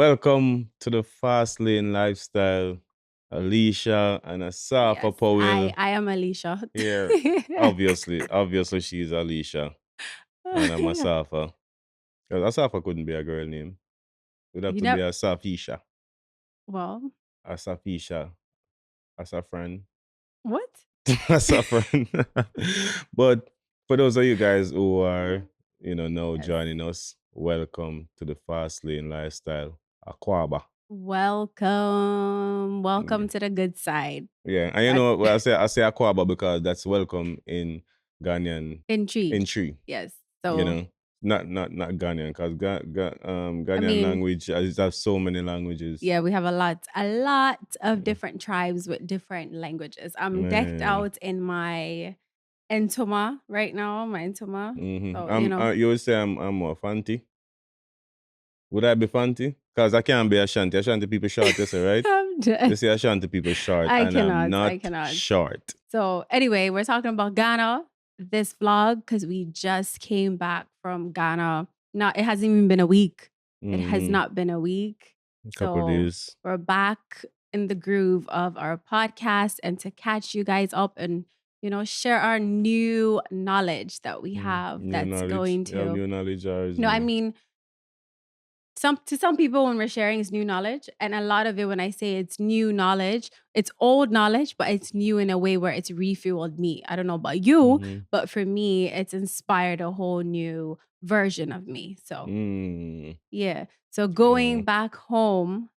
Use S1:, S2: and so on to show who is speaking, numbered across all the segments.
S1: Welcome to the Fast Lane Lifestyle. Alicia and Asafa
S2: Yes, I
S1: Powell
S2: I am Alicia.
S1: here. Obviously she's Alicia and I'm Asafa. Because Asafa couldn't be a girl name. It would have
S2: You
S1: to be
S2: know,
S1: Asafisha.
S2: well,
S1: Asafisha. Asafran.
S2: what?
S1: Asafran. But for those of you guys who are, now
S2: Yes.
S1: joining us, welcome to the Fast Lane Lifestyle. Aquaba.
S2: Welcome to the good side.
S1: Yeah, and
S2: I-
S1: well, I say Aquaba because that's welcome in Ghanaian
S2: In tree.
S1: in tree.
S2: Yes.
S1: You
S2: So,
S1: know, not Ghanaian because
S2: I
S1: Ghanaian
S2: mean,
S1: language has so many languages.
S2: yeah, we have a lot of
S1: Mm,
S2: different tribes with different languages. I'm decked
S1: Man,
S2: out in my entoma right now, my entoma. So,
S1: you would say I'm more fancy. Would I be fancy? Because I can't be Ashanti. Ashanti people short, you say, right?
S2: I'm
S1: You
S2: dead.
S1: say Ashanti people short,
S2: I
S1: and I'm
S2: cannot. I
S1: not
S2: cannot.
S1: short.
S2: So anyway, we're talking about Ghana this vlog because we just came back from Ghana. Not it hasn't even been a week. It has
S1: Mm-hmm.
S2: not been a week.
S1: Couple
S2: So
S1: days.
S2: we're back in the groove of our podcast and to catch you guys up and share our new knowledge that we have
S1: New
S2: that's
S1: knowledge.
S2: going
S1: You have
S2: to
S1: new knowledge, or is
S2: I
S1: new?
S2: mean some people when we're sharing is new knowledge, and a lot of it when I say it's new knowledge, it's old knowledge but it's new in a way where it's refueled me. I don't know about you,
S1: Mm-hmm.
S2: but for me it's inspired a whole new version of me. So
S1: Mm.
S2: yeah, so
S1: Oh.
S2: going back home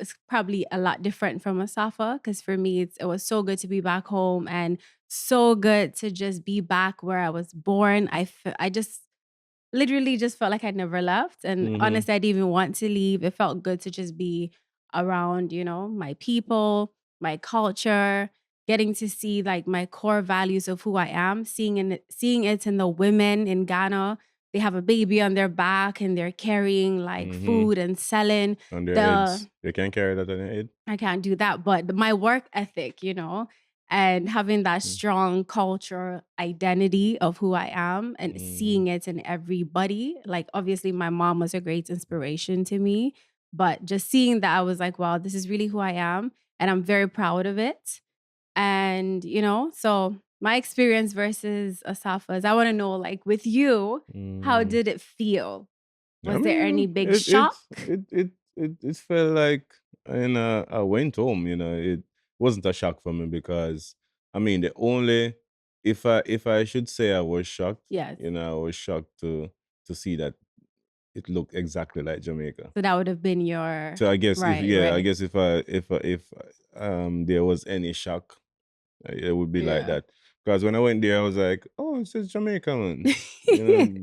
S2: is probably a lot different from Asafa because for me it was so good to be back home and so good to just be back where I was born. I just literally just felt like I never left. And
S1: Mm-hmm.
S2: honestly, I didn't even want to leave. It felt good to just be around, my people, my culture, getting to see like my core values of who I am, seeing it in the women in Ghana. They have a baby on their back and they're carrying like
S1: Mm-hmm.
S2: food and selling
S1: On their
S2: the
S1: heads. They can carry that on their head.
S2: I can't do that. But my work ethic, and having that
S1: Mm.
S2: strong cultural identity of who I am and
S1: Mm.
S2: seeing it in everybody. Like, obviously, my mom was a great inspiration to me. But just seeing that, I was like, wow, this is really who I am. And I'm very proud of it. And, so my experience versus Asafa's, I want to know, like, with you, how
S1: Mm.
S2: did it feel?
S1: I
S2: Was there any
S1: mean,
S2: big shock?
S1: it felt like, I went home. It wasn't a shock for me because I mean the only if I should say I was shocked,
S2: Yes.
S1: I was shocked to see that it looked exactly like Jamaica.
S2: So that would have been your
S1: So I guess
S2: right, right.
S1: if there was any shock, it would be like
S2: Yeah.
S1: that. Because when I went there, I was like, oh, it's just Jamaica, man.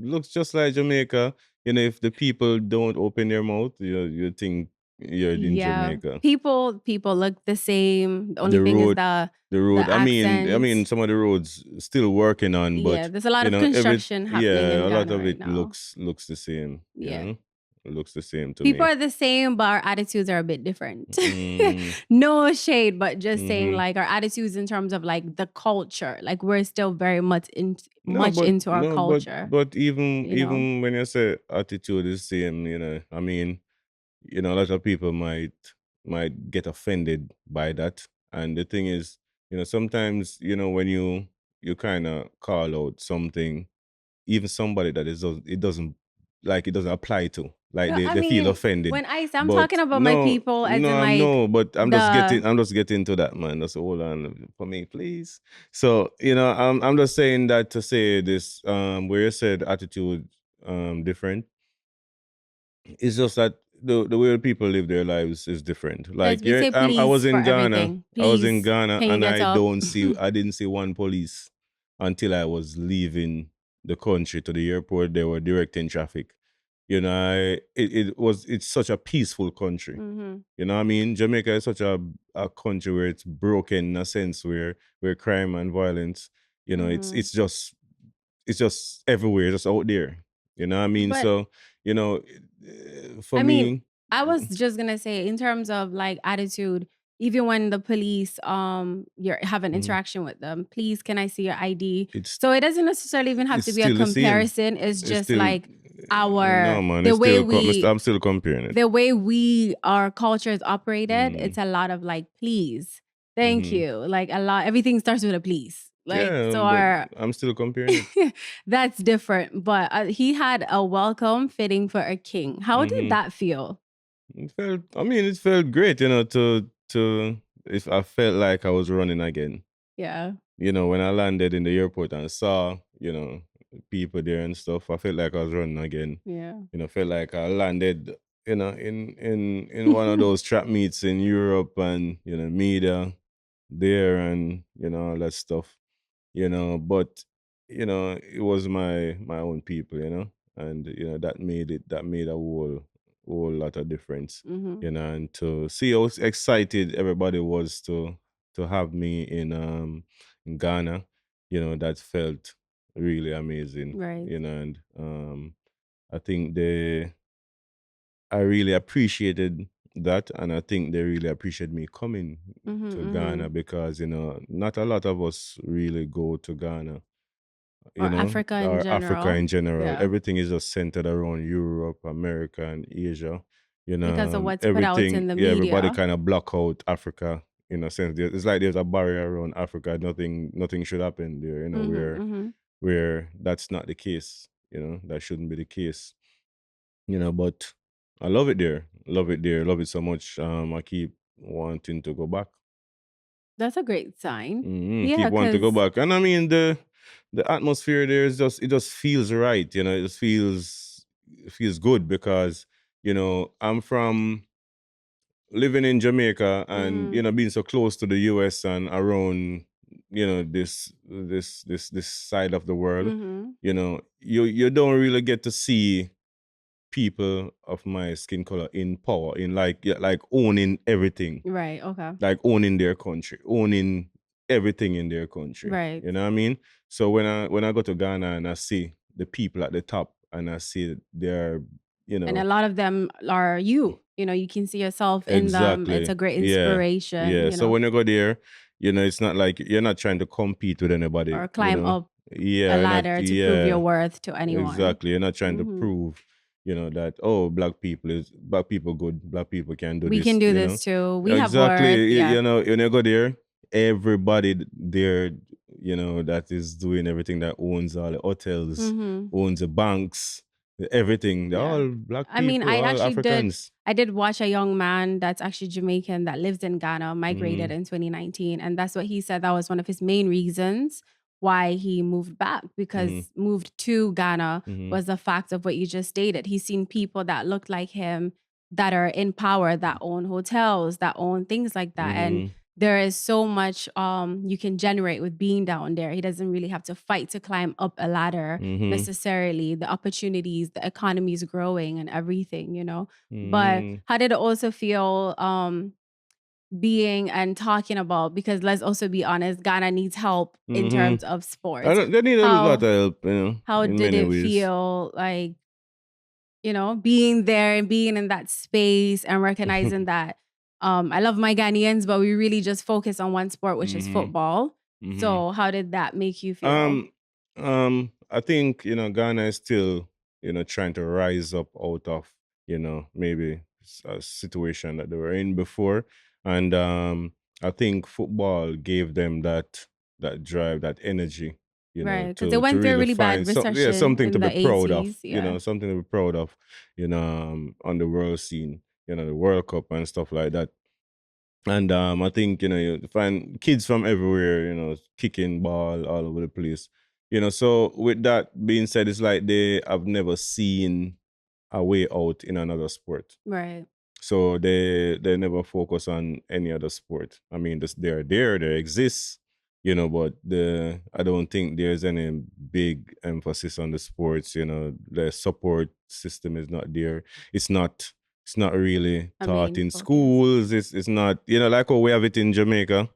S1: Looks just like Jamaica. If the people don't open their mouth, you think you're in
S2: Yeah.
S1: Jamaica.
S2: People look the same. The only
S1: The
S2: thing is
S1: road,
S2: the
S1: the road. I
S2: accent.
S1: mean, some of the roads still working on,
S2: Yeah,
S1: but
S2: there's a lot of construction happening
S1: yeah,
S2: in
S1: a lot
S2: Ghana
S1: of
S2: right
S1: it
S2: now.
S1: looks the same.
S2: Yeah.
S1: It looks the same to
S2: People
S1: me.
S2: are the same, but our attitudes are a bit different.
S1: Mm,
S2: No shade, but just saying
S1: mm-hmm.
S2: like our attitudes in terms of like the culture. Like we're still very
S1: No,
S2: much
S1: but
S2: into our
S1: no,
S2: culture,
S1: but even
S2: you know.
S1: even when you say attitude is same, I mean, a lot of people might get offended by that. And the thing is, sometimes, when you kind of call out something, even somebody that it doesn't apply to, like
S2: No, I
S1: they feel
S2: mean,
S1: offended.
S2: when I'm talking
S1: But
S2: about my
S1: no,
S2: people as
S1: no,
S2: in
S1: I
S2: like
S1: know, but
S2: the
S1: I'm just getting to that, man. That's hold on for me, please. So, I'm just saying that to say this, where you said attitude different. It's just that the way people live their lives is different.
S2: guys,
S1: Like,
S2: we say
S1: I was
S2: please for
S1: in Ghana.
S2: everything.
S1: I was in
S2: Please,
S1: Ghana,
S2: can you
S1: and
S2: get up?
S1: I didn't see one police until I was leaving the country to the airport. They were directing traffic. It's such a peaceful country.
S2: Hmm.
S1: You know what I mean? Jamaica is such a country where it's broken in a sense where crime and violence,
S2: Hmm.
S1: it's just everywhere, just out there. You know what I mean?
S2: But
S1: So, for
S2: I mean,
S1: me,
S2: I was just gonna say, in terms of like attitude, even when the police you have an
S1: mhm,
S2: interaction with them, please can I see your ID?
S1: it's
S2: So it doesn't necessarily even have
S1: it's
S2: to be a
S1: still the same.
S2: comparison. It's
S1: It's
S2: just
S1: still
S2: like
S1: No
S2: our
S1: man,
S2: the
S1: it's
S2: way
S1: still
S2: we
S1: I'm still comparing it.
S2: the way we our culture is operated,
S1: Mm,
S2: it's a lot of like please, thank
S1: mm-hmm.
S2: you, like a lot, everything starts with a please, like
S1: Yeah,
S2: so
S1: but
S2: our
S1: I'm still comparing it.
S2: that's different. But he had a welcome fitting for a king. How did
S1: Mm-hmm.
S2: that feel?
S1: It felt. I mean, it felt great. To if I felt like I was running again.
S2: Yeah.
S1: When I landed in the airport and saw people there and stuff, I felt like I was running again.
S2: Yeah.
S1: Felt like I landed. In one of those trap meets in Europe, and media there, and all that stuff. But it was my own people, and that made a whole lot of difference.
S2: Hmm.
S1: And to see how excited everybody was to have me in Ghana, that felt really amazing.
S2: Right.
S1: And I think I really appreciated that, and I think they really appreciate me coming
S2: Hmm.
S1: to
S2: Hmm.
S1: Ghana, because not a lot of us really go to Ghana,
S2: Or Africa in
S1: or Africa
S2: general.
S1: in general.
S2: Yeah.
S1: Everything is just centered around Europe, America, and Asia.
S2: Because of what's put out
S1: Everything,
S2: in the
S1: yeah, everybody
S2: media.
S1: kind of block out Africa in a sense. It's like there's a barrier around Africa. Nothing should happen there.
S2: Hmm. Hmm.
S1: Where that's not the case. That shouldn't be the case. But I love it there. Love it there. Love it so much. I keep wanting to go back.
S2: That's a great sign.
S1: Keep
S2: Yeah,
S1: wanting to go
S2: because
S1: back. And I mean, the atmosphere there is just, it just feels right. It just feels good, because I'm from living in Jamaica, and
S2: hmm.
S1: being so close to the US and around this side of the world.
S2: Hmm.
S1: You don't really get to see people of my skin color in power, in like, yeah, like owning everything,
S2: Right. Okay.
S1: like owning their country, owning everything in their country.
S2: Right.
S1: You know what I mean? So when I go to Ghana and I see the people at the top, and I see they're, you
S2: And a
S1: know,
S2: lot of them are you. You can see yourself in them. It's a
S1: exactly.
S2: great
S1: Yeah.
S2: inspiration,
S1: Yeah. So when you go there, it's not like you're not trying to compete with anybody,
S2: or climb up a
S1: Yeah, you're not,
S2: ladder to prove your
S1: yeah.
S2: worth to anyone.
S1: Exactly. You're not trying to
S2: Hmm.
S1: prove, that, oh, black people good, black people can do
S2: We can
S1: this.
S2: do this too. We have worth.
S1: Exactly.
S2: Yeah.
S1: When you go there, everybody there, that is doing everything, that owns all the hotels,
S2: Hmm.
S1: owns the banks, everything. They're
S2: Yeah.
S1: all black
S2: I mean,
S1: people, all Africans.
S2: I did watch a young man that's actually Jamaican that lives in Ghana, migrated
S1: Mm-hmm.
S2: in 2019. And that's what he said. That was one of his main reasons why he moved back,
S1: Mm-hmm.
S2: because moved to Ghana
S1: Mm-hmm.
S2: was the fact of what you just stated. He's seen people that look like him that are in power, that own hotels, that own things like that. And
S1: Mm-hmm.
S2: there is so much you can generate with being down there. He doesn't really have to fight to climb up a ladder
S1: Mm-hmm.
S2: necessarily. The opportunities, the economy is growing and everything. But
S1: Mm-hmm.
S2: how did it also feel being and talking about, because let's also be honest, Ghana needs help in
S1: Mm-hmm.
S2: terms of sports.
S1: They need a lot
S2: How
S1: of help,
S2: how
S1: in
S2: did
S1: many
S2: it
S1: ways.
S2: feel like, being there and being in that space and recognizing that I love my Ghanaians, but we really just focus on one sport, which is
S1: Mm-hmm.
S2: football.
S1: Mm-hmm.
S2: So how did that make you feel?
S1: Um, I think Ghana is still trying to rise up out of maybe a situation that they were in before, and I think football gave them that drive, that energy,
S2: Right. Because they
S1: to
S2: went through a
S1: really
S2: really bad
S1: find
S2: recession
S1: something to
S2: in
S1: be
S2: the
S1: proud of,
S2: 80s. Yeah.
S1: something to be proud of, on the world scene, the World Cup and stuff like that. And I think you find kids from everywhere, kicking ball all over the place. So with that being said, it's like they have never seen a way out in another sport.
S2: Right.
S1: So they never focus on any other sport. I mean, they're there, they exist, but I don't think there's any big emphasis on the sports. The support system is not there. It's not it's not really
S2: A
S1: taught
S2: main
S1: in
S2: focus.
S1: schools. It's not, like how we have it in Jamaica,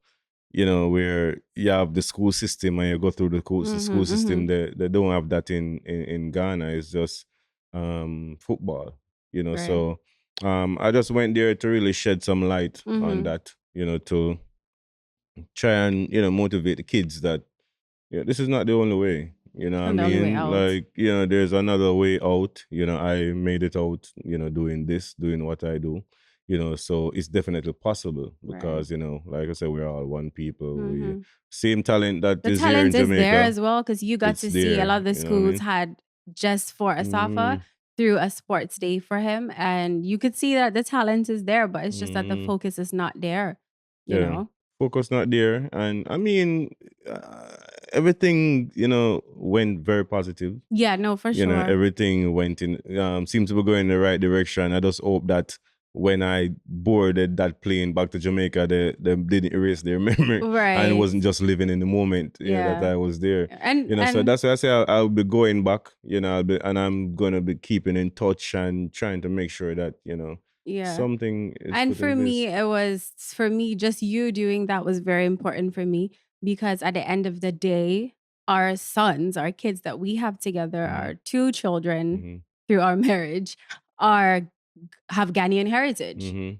S1: where you have the school system and you go through the
S2: Mm-hmm.
S1: school
S2: Mm-hmm.
S1: system. They don't have that in Ghana. It's just football,
S2: Right.
S1: so I just went there to really shed some light on
S2: Mm-hmm.
S1: that, to try and motivate the kids that this is not the only way. You know what I
S2: And the only way
S1: mean?
S2: out.
S1: Like, there's another way out. I made it out, doing this, doing what I do. So it's definitely possible
S2: Right.
S1: because, like I said, we're all one people. We
S2: Mhm.
S1: same talent that
S2: The
S1: is here in
S2: talent is there
S1: Jamaica,
S2: as well because you got
S1: it's
S2: to see a lot
S1: there.
S2: of the
S1: You know what I
S2: schools
S1: mean?
S2: had just for Asafa
S1: Mm,
S2: through a sports day for him, and you could see that the talent is there, but it's just that the
S1: mm,
S2: focus is not there, you
S1: yeah.
S2: know?
S1: Focus not there. And I mean, everything, went very positive.
S2: Yeah, no, for sure.
S1: Everything went in seemed to be going in the right direction. I just hope that when I boarded that plane back to Jamaica, they didn't erase their memory and
S2: Right.
S1: wasn't just living in the moment, that
S2: Yeah.
S1: I was there. So
S2: And
S1: that's why I say I'll be going back, and I'm gonna be keeping in touch and trying to make sure that,
S2: yeah.
S1: something is
S2: And
S1: put in
S2: for me,
S1: place.
S2: it was for me, just you doing that was very important for me because at the end of the day, our sons, our kids that we have together,
S1: Mm-hmm.
S2: our two children
S1: Mm-hmm.
S2: through our marriage, are have Ghanaian heritage.
S1: Mm-hmm.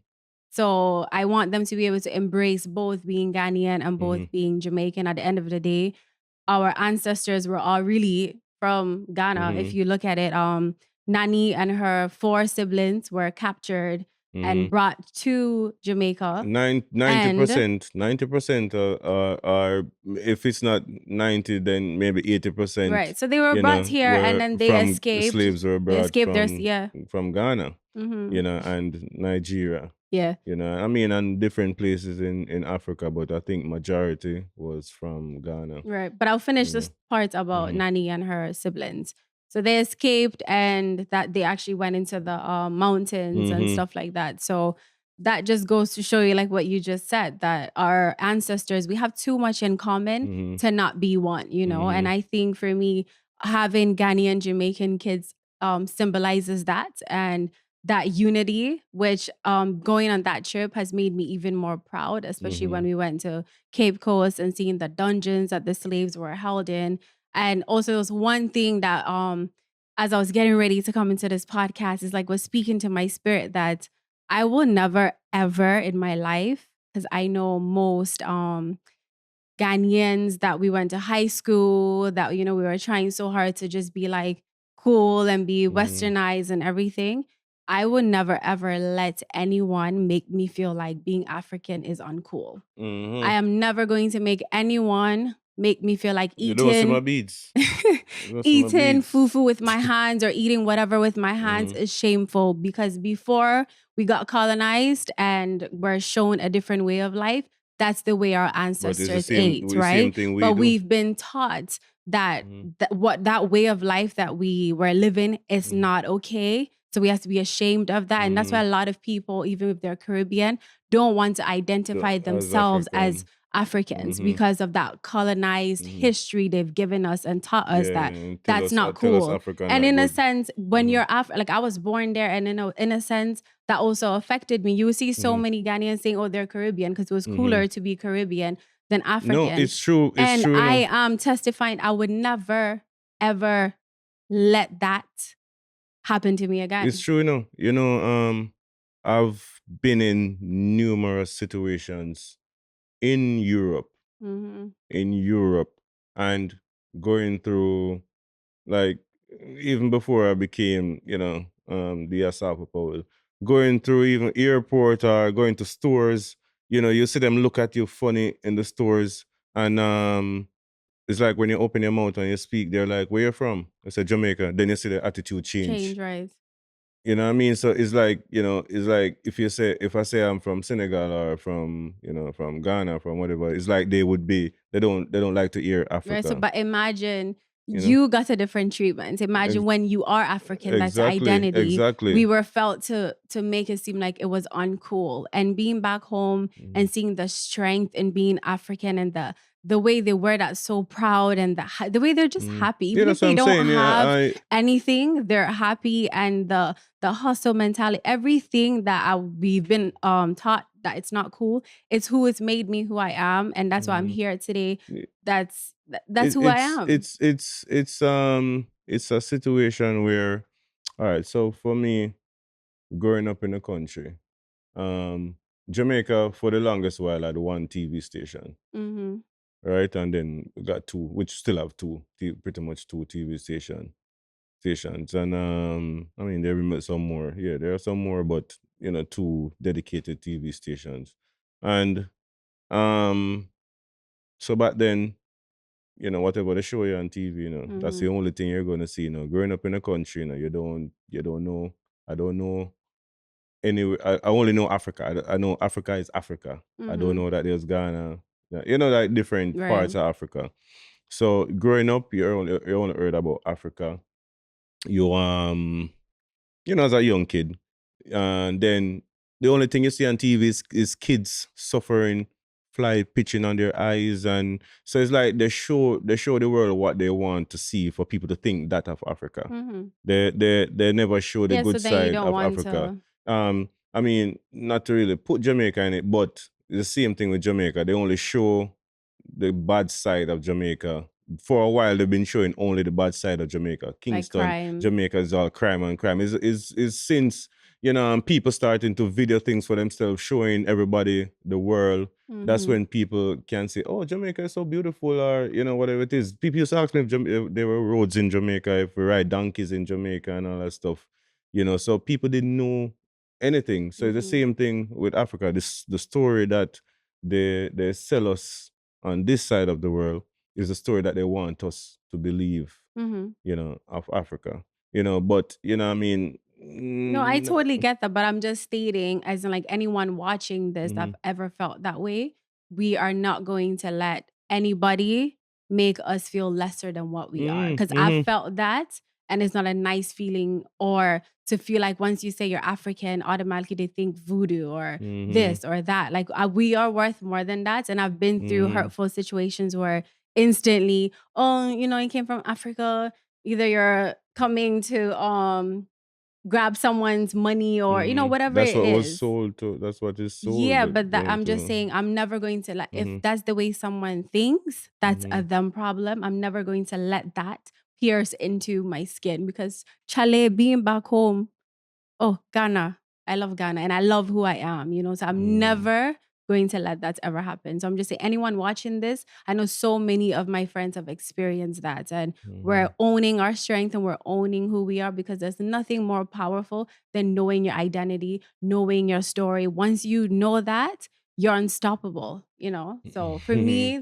S2: So I want them to be able to embrace both being Ghanaian and
S1: Mm-hmm.
S2: both being Jamaican. At the end of the day, our ancestors were all really from Ghana. If
S1: Mm-hmm.
S2: you look at it, Nani and her four siblings were captured and
S1: Mm-hmm.
S2: brought to Jamaica.
S1: Ninety
S2: And
S1: percent, 90% are, if it's not 90, then maybe 80%.
S2: right, so they were brought here and
S1: Were
S2: then they
S1: from
S2: escaped.
S1: slaves were
S2: They
S1: brought
S2: escaped their
S1: from
S2: yeah.
S1: Ghana,
S2: Hmm.
S1: and Nigeria.
S2: Yeah.
S1: I mean, and different places in Africa, but I think majority was from Ghana.
S2: Right. But I'll finish
S1: You
S2: this
S1: know.
S2: part about
S1: Mm-hmm.
S2: Nani and her siblings. So they escaped and that they actually went into the mountains and
S1: Mm-hmm.
S2: stuff like that. So that just goes to show you, like what you just said, that our ancestors, we have too much in common
S1: Mm-hmm.
S2: to not be one, you know? And
S1: Mm-hmm.
S2: I think for me, having Ghanaian Jamaican kids symbolizes that. And that unity, which going on that trip has made me even more proud, especially when
S1: Mm-hmm.
S2: we went to Cape Coast and seeing the dungeons that the slaves were held in. And also there was one thing that as I was getting ready to come into this podcast is like was speaking to my spirit that I will never ever in my life, because I know most Ghanaians that we went to high school, that, we were trying so hard to just be like cool and be
S1: Mm-hmm.
S2: westernized and everything. I would never ever let anyone make me feel like being African is uncool. I
S1: Mm-hmm.
S2: am never going to make anyone make me feel like
S1: You don't see my
S2: eating
S1: beads. You don't see my
S2: eating
S1: beads.
S2: fufu with my hands or eating whatever with my hands
S1: Mm-hmm.
S2: is shameful, because before we got colonized and were shown a different way of life, that's the way our
S1: But it's the
S2: ancestors
S1: same
S2: ate,
S1: same
S2: right?
S1: thing we
S2: But
S1: do.
S2: we've been taught that,
S1: Mm-hmm.
S2: that way of life that we were living is
S1: Mm-hmm.
S2: not okay. So we have to be ashamed of that. And that's why
S1: Mm-hmm.
S2: a lot of people, even if they're Caribbean, don't want to identify
S1: As
S2: themselves as
S1: African.
S2: Africans
S1: Mm-hmm.
S2: because of that colonized
S1: Mm-hmm.
S2: history they've given us and taught us
S1: Yeah,
S2: that
S1: and
S2: that's not
S1: tell us
S2: cool.
S1: Africa
S2: And
S1: not
S2: in a
S1: good.
S2: sense, when
S1: Mm-hmm.
S2: you're like I was born there, and in a sense that also affected me. You see so
S1: Mm-hmm.
S2: many Ghanaians saying, "Oh, they're Caribbean," because it was
S1: Mm-hmm.
S2: cooler to be Caribbean than
S1: No,
S2: African.
S1: it's true. It's
S2: And
S1: true,
S2: I am testifying, I would never ever let that happen to me
S1: It's
S2: again.
S1: true, I've been in numerous situations in Europe,
S2: Hmm.
S1: in Europe, and going through, like, even before I became, the Asafa Powell, going through even airport or going to stores, you see them look at you funny in the stores, and it's like when you open your mouth and you speak, they're like, "Where you from?" I said Jamaica. Then you see the attitude
S2: Change,
S1: change.
S2: right?
S1: You know what I mean? So it's like, it's like if I say I'm from Senegal or from, from Ghana, from whatever, it's like they don't like to hear
S2: Right. So,
S1: Africa,
S2: but imagine
S1: you know?
S2: you got a different treatment. Imagine
S1: Ex-
S2: when you are African, that's
S1: exactly,
S2: identity. We
S1: exactly.
S2: were felt to make it seem like it was uncool. And being back home
S1: Mhm.
S2: and seeing the strength in being African and the way they were that so proud and the way they're just
S1: Mhm.
S2: happy,
S1: Yeah,
S2: even if
S1: that's what
S2: they
S1: I'm
S2: don't
S1: saying. Yeah,
S2: have anything, they're happy, and the hustle mentality, everything that we've been taught that it's not cool. It's who has made me who I am, and that's why I'm
S1: mhm.
S2: here today.
S1: It,
S2: That's who I am.
S1: it's a situation where, all right. So for me, growing up in the country, um, Jamaica for the longest while had one TV station,
S2: Mhm.
S1: right? And then we got two, which still have pretty much two TV stations. And I mean, there we met some more. Yeah, there are some more, but two dedicated TV stations. And um, so back then, whatever they show you on TV, that's the
S2: Mhm.
S1: only thing you're gonna see. Growing up in a country, you don't know. I don't know anyway. I only know Africa. I know Africa is Africa. I don't
S2: Mhm.
S1: know that there's Ghana. Like different parts
S2: Right.
S1: of Africa. So growing up, you only heard about Africa. You as a young kid, and then the only thing you see on TV is kids suffering, fly pitching on their eyes, and so it's like they show the world what they want to see for people to think that of Africa.
S2: Mhm.
S1: They never show the
S2: Yeah, so
S1: good
S2: then you
S1: side
S2: don't
S1: of
S2: want
S1: Africa.
S2: to
S1: I mean, not to really put Jamaica in it, but the same thing with Jamaica. They only show the bad side of Jamaica. For a while, they've been showing only the bad side of Jamaica.
S2: like
S1: Kingston,
S2: crime.
S1: Jamaica is all crime and crime. Is since people starting to video things for themselves, showing everybody the world. That's
S2: Mhm.
S1: when people can say, "Oh, Jamaica is so beautiful," or whatever it is. People used to ask me if there were roads in Jamaica, if we ride donkeys in Jamaica, and all that stuff. So people didn't know anything. So it's the
S2: Mhm.
S1: same thing with Africa. The story that they sell us on this side of the world is the story that they want us to believe,
S2: Mhm.
S1: of Africa. But I mean,
S2: No, I totally
S1: no.
S2: get that, but I'm just stating, as in, like, anyone watching this that
S1: Mm-hmm,
S2: have ever felt that way, we are not going to let anybody make us feel lesser than what we are. Because I've
S1: mm-hmm,
S2: felt that, and it's not a nice feeling, or to feel like once you say you're African, automatically they think voodoo or
S1: mm-hmm,
S2: this or that. Like, we are worth more than that. And I've been through
S1: mm-hmm,
S2: hurtful situations where instantly, oh, you came from Africa. Either you're coming to grab someone's money or,
S1: mm-hmm.
S2: whatever
S1: That's
S2: it
S1: what was
S2: is.
S1: sold to. That's what is sold
S2: Yeah, but that
S1: then
S2: I'm just
S1: to.
S2: saying I'm never going to let if
S1: Mm-hmm,
S2: that's the way someone thinks, that's a
S1: mm-hmm,
S2: them problem. I'm never going to let that pierce into my skin because chale being back home. Oh, Ghana. I love Ghana and I love who I am. So I'm
S1: mm-hmm,
S2: never going to let that ever happen. So I'm just saying, anyone watching this, I know so many of my friends have experienced that. And
S1: mm-hmm,
S2: we're owning our strength and we're owning who we are because there's nothing more powerful than knowing your identity, knowing your story. Once you know that, you're unstoppable. So for
S1: mm-hmm,
S2: me,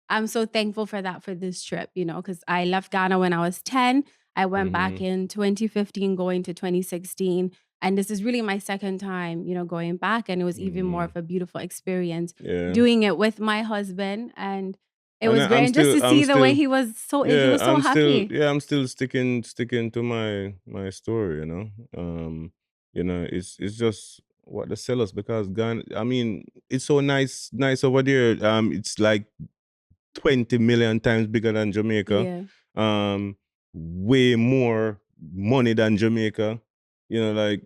S2: I'm so thankful for that for this trip, because I left Ghana when I was 10. I went back
S1: mm-hmm,
S2: in 2015, going to 2016. And this is really my second time, going back. And it was even more
S1: mm-hmm.
S2: of a beautiful experience
S1: Yeah.
S2: doing it with my husband. And it
S1: And
S2: was great.
S1: I'm
S2: And just
S1: still,
S2: to
S1: I'm
S2: see the way
S1: still,
S2: he
S1: yeah,
S2: was so happy.
S1: I'm still sticking to my story. It's just what they sell us because Ghana. I mean, it's so nice over there. It's like 20 million times bigger than Jamaica.
S2: Yeah.
S1: Way more money than Jamaica. Like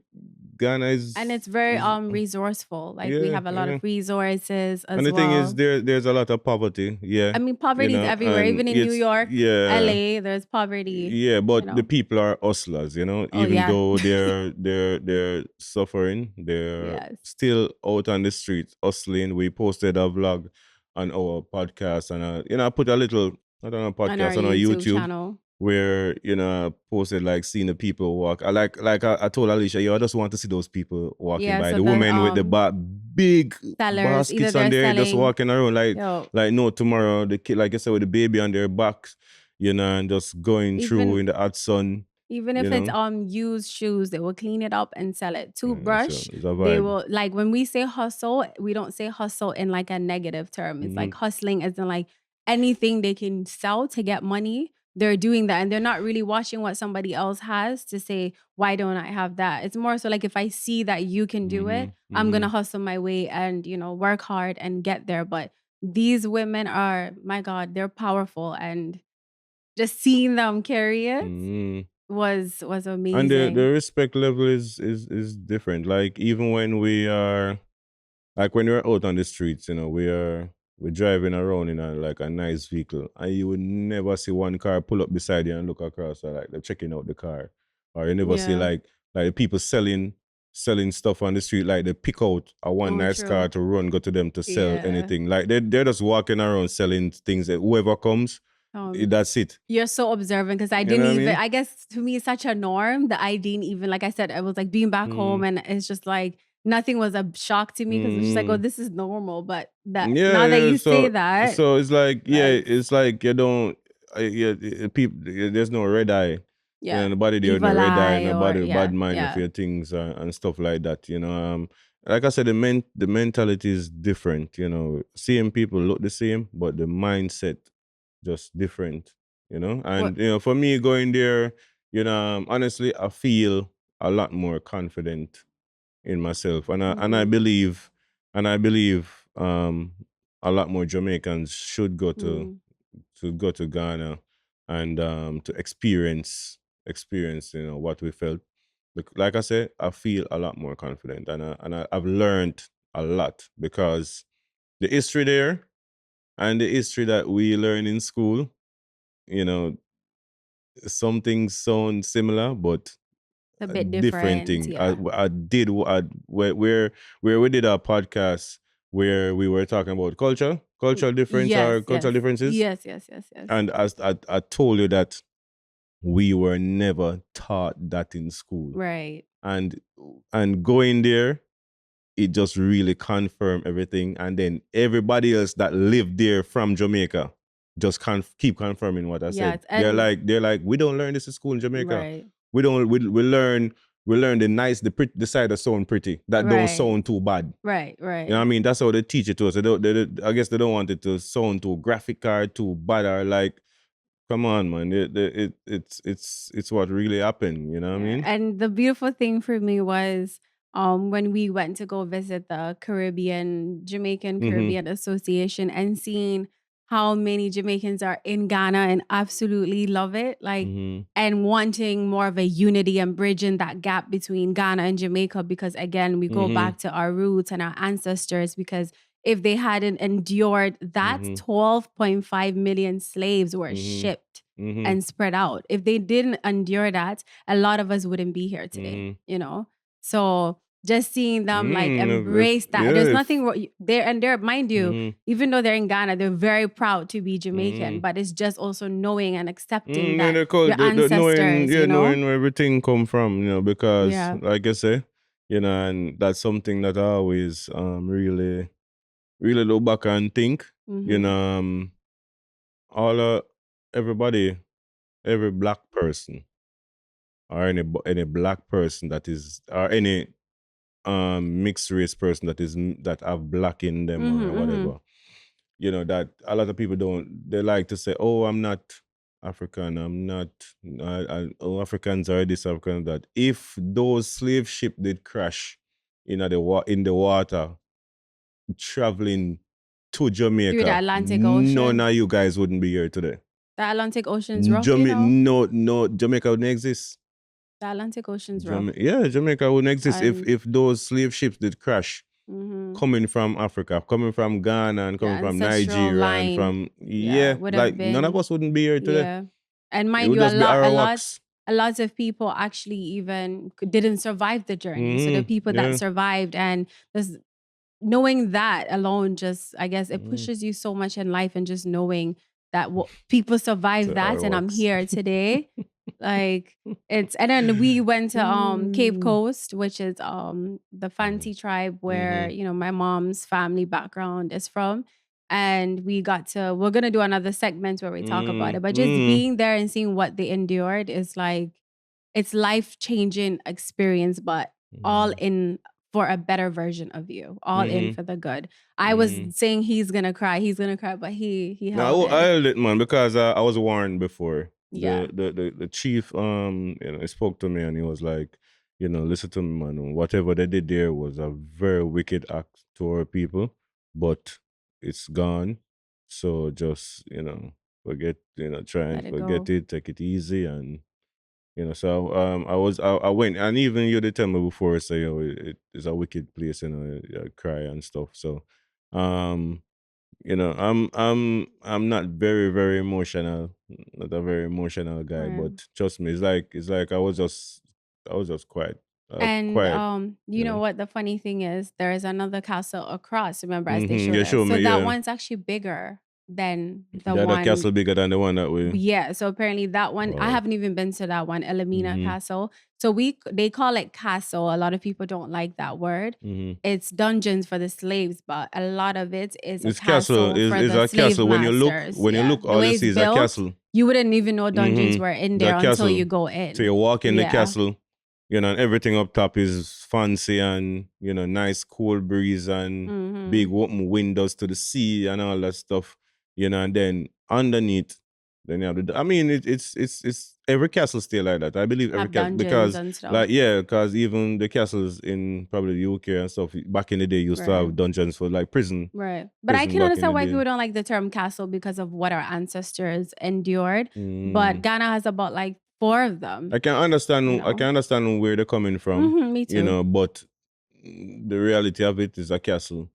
S1: Ghana
S2: And
S1: is
S2: it's very
S1: is
S2: resourceful. Like we
S1: yeah,
S2: have a lot
S1: yeah.
S2: of resources
S1: And
S2: as
S1: the thing is,
S2: well.
S1: there's a lot of poverty. Yeah,
S2: I mean, poverty is everywhere.
S1: and
S2: Even in New
S1: it's
S2: York,
S1: yeah.
S2: LA, there's poverty,
S1: Yeah,
S2: you
S1: but the
S2: know.
S1: people are hustlers,
S2: Oh
S1: even
S2: yeah.
S1: though they're suffering, they're
S2: Yes.
S1: still out on the streets hustling. We posted a vlog on our podcast, and I put a little, I don't know,
S2: On our
S1: podcast on our
S2: YouTube
S1: YouTube
S2: channel.
S1: where I posted like seeing the people walk. I told Alicia, yo, I just want to see those people walking
S2: Yeah,
S1: by,
S2: so
S1: the
S2: the
S1: women with the big
S2: sellers, either
S1: baskets on
S2: they're
S1: there, just
S2: selling,
S1: walking around
S2: yo,
S1: like no tomorrow. The kid, like I said, with the baby on their backs, and just going through
S2: even
S1: in the hot sun,
S2: even
S1: you
S2: if it's
S1: know.
S2: used shoes, they will clean it up and sell it.
S1: So
S2: Toothbrush,
S1: it's a
S2: they
S1: vibe.
S2: will, like, when we say hustle, we don't say hustle in like a negative term. It's
S1: Mm-hmm.
S2: like hustling as in like anything they can sell to get money. They're doing that and they're not really watching what somebody else has to say, why don't I have that? It's more so like if I see that you can do
S1: Mm-hmm.
S2: it, I'm
S1: Mm-hmm.
S2: gonna hustle my way and work hard and get there. But these women are, my God, they're powerful, and just seeing them carry it
S1: Mm-hmm.
S2: was
S1: And the
S2: amazing.
S1: respect level is different. Like even when we are like when we're out on the streets, we're driving around in like a nice vehicle, and you would never see one car pull up beside you and look across, or like they're checking out the car, or you never see
S2: Yeah.
S1: like the people selling. selling stuff on the street. Like they pick out a one
S2: Oh,
S1: nice car
S2: true.
S1: to run, go to them to sell
S2: Yeah.
S1: anything. Like they're just walking around selling things that whoever comes,
S2: Um,
S1: that's it.
S2: you're so observant because I
S1: You know
S2: didn't
S1: what I
S2: even,
S1: mean?
S2: I guess to me, it's such a norm that I didn't even, like I said, I was like being back home
S1: Mm,
S2: and it's just like nothing was a shock to me because it's just like, oh,
S1: mm.
S2: this is normal. But that
S1: Yeah,
S2: now that
S1: yeah.
S2: you say
S1: So,
S2: that,
S1: so it's like, yeah,
S2: like,
S1: it's like you don't, yeah, people. There's no red eye. You know,
S2: yeah,
S1: nobody there with no
S2: evil
S1: red eye,
S2: eye or,
S1: nobody bad
S2: yeah,
S1: mind of
S2: yeah.
S1: your things and stuff like that. Like I said, the mentality is different. Same people look the same, but the mindset just different.
S2: What?
S1: And for me going there, honestly, I feel a lot more confident in myself, and I
S2: Mm-hmm.
S1: believe, and I believe a lot more Jamaicans should go
S2: Mm-hmm.
S1: to Ghana and to experience what we felt. Like I said, I feel a lot more confident, I've learned a lot because the history there and the history that we learn in school, you know, some things sound similar, but
S2: A
S1: a
S2: bit
S1: different
S2: different.
S1: thing.
S2: Yeah.
S1: I did where we did a podcast where we were talking about
S2: Yes,
S1: cultural
S2: yes.
S1: differences,
S2: Yes, yes, yes, yes.
S1: and as I told you that we were never taught that in school,
S2: Right.
S1: and going there, it just really confirmed everything. And then everybody else that lived there from Jamaica just keep confirming what I said.
S2: Yes. And
S1: They're like, we don't learn this in school in Jamaica.
S2: right.
S1: We don't we learn the side that sound pretty, that don't
S2: Right.
S1: sound too bad.
S2: Right.
S1: You know what I
S2: Right.
S1: mean? That's how they teach it to us. I guess they don't want it to sound too graphic or too bad or like, come on, man. It's what really happened. You know what I
S2: Yeah,
S1: mean?
S2: and the beautiful thing for me was when we went to go visit the Jamaican
S1: Mm-hmm.
S2: Caribbean Association and seeing how many Jamaicans are in Ghana and absolutely love it, like,
S1: Mm-hmm.
S2: and wanting more of a unity and bridging that gap between Ghana and Jamaica because again we go
S1: Mm-hmm.
S2: back to our roots and our ancestors because if they hadn't endured that
S1: Mm-hmm.
S2: 12.5 million slaves were
S1: Mm-hmm.
S2: shipped
S1: Mm-hmm.
S2: and spread out. If they didn't endure that, a lot of us wouldn't be here today,
S1: Mm-hmm.
S2: you know? So just seeing them like
S1: If
S2: embrace that.
S1: yeah,
S2: There's
S1: if
S2: nothing there and there, mind you,
S1: mm-hmm.
S2: even though they're in Ghana, they're very proud to be Jamaican,
S1: Mm-hmm.
S2: but it's just also knowing and accepting
S1: Yeah,
S2: that your
S1: knowing,
S2: ancestors,
S1: yeah,
S2: you know?
S1: knowing where everything come from, because
S2: Yeah.
S1: like I say, and that's something that I always really really look back and think, you know,
S2: Mhm.
S1: all everybody, every black person or any black person that is, or any mixed race person that have black in them
S2: Mhm.
S1: or
S2: Mhm.
S1: whatever, that a lot of people don't, they like to say, oh, I'm not African, I'm not, oh, Africans are this, African that. If those slave ship did crash in the water traveling to
S2: Through the
S1: Jamaica,
S2: Atlantic
S1: none
S2: Ocean.
S1: of you guys wouldn't be here today.
S2: The Atlantic Ocean's rough, you know?
S1: No, no, Jamaica wouldn't exist.
S2: The Atlantic Ocean's rough.
S1: Yeah, Jamaica wouldn't exist if
S2: And
S1: those slave ships did crash
S2: mhm.
S1: coming from Africa, coming from Ghana, and
S2: The
S1: coming from
S2: ancestral
S1: Nigeria, and
S2: line,
S1: from,
S2: yeah,
S1: yeah,
S2: would have
S1: like none of
S2: been,
S1: us wouldn't be here today.
S2: yeah. And
S1: It
S2: mind
S1: would
S2: you,
S1: just be Arawaks.
S2: a lot of people actually even didn't survive the journey. So the people that
S1: Yeah.
S2: survived and this knowing that alone just I guess it
S1: Mm-hmm.
S2: pushes you so much in life and just knowing that people
S1: To
S2: survived that and I'm
S1: Arawaks.
S2: here today. Like it's and then we went to Cape
S1: Mm.
S2: Coast, which is the
S1: Mhm.
S2: Fanti tribe where,
S1: Mhm.
S2: you know, my mom's family background is from. And we're gonna do another segment where we talk about
S1: Mm.
S2: it. But just
S1: Mm.
S2: being there and seeing what they endured is like it's life-changing experience, but all
S1: Mhm.
S2: in for a better version of you, all in
S1: Mhm.
S2: for the good. I was
S1: Mhm.
S2: saying he's gonna cry, but he held
S1: No, I
S2: it.
S1: held it, man, because I was warned before.
S2: Yeah,
S1: The chief, he spoke to me and he was like, listen to me, man. Whatever they did there was a very wicked act to our people, but it's gone. So just, forget, try and
S2: let it
S1: forget
S2: go.
S1: it, take it easy, and so I went, and even you did tell me before, say, it is a wicked place, cry and stuff. So, um, I'm not very very emotional, not a very emotional guy,
S2: Right.
S1: but trust me, it's like I was just quiet.
S2: And
S1: quiet.
S2: you
S1: You
S2: know
S1: know.
S2: what the funny thing is? There is another castle across, remember, as they showed
S1: You
S2: us.
S1: show
S2: So
S1: me,
S2: that
S1: yeah.
S2: one's actually bigger than the
S1: The other
S2: one.
S1: castle bigger than the one that we.
S2: Yeah, so apparently that one, I
S1: Wow.
S2: haven't even been to that one, Elamina
S1: Mm-hmm.
S2: Castle. So they call it castle. A lot of people don't like that word.
S1: Mm-hmm.
S2: It's dungeons for the slaves, but a lot of it is a
S1: This castle
S2: castle for
S1: is
S2: the
S1: a
S2: slave
S1: castle.
S2: masters.
S1: When you
S2: Yeah,
S1: look,
S2: the
S1: all you
S2: way
S1: see
S2: it's
S1: is a
S2: built,
S1: castle.
S2: you wouldn't even know dungeons
S1: Mm-hmm.
S2: were in
S1: The
S2: there until you
S1: castle.
S2: go
S1: So
S2: in.
S1: you walk in the
S2: Yeah.
S1: castle, you know, and everything up top is fancy and, you know, nice cool breeze and
S2: Mm-hmm.
S1: big open windows to the sea and all that stuff, you know, and then underneath, then you have I mean, it's every castle still like that. I believe every
S2: Have
S1: castle,
S2: dungeons
S1: because
S2: and stuff.
S1: like, yeah, because even the castles in probably the UK and stuff back in the day used to
S2: Right.
S1: have dungeons for like prison.
S2: Right. But I
S1: Prison
S2: can
S1: back in the
S2: understand why
S1: day.
S2: people don't like the term castle because of what our ancestors endured. But
S1: Mm.
S2: Ghana has about like 4 of them.
S1: I can understand.
S2: You know?
S1: I can understand where they're coming from.
S2: Me too.
S1: You know, but the reality of it is a castle.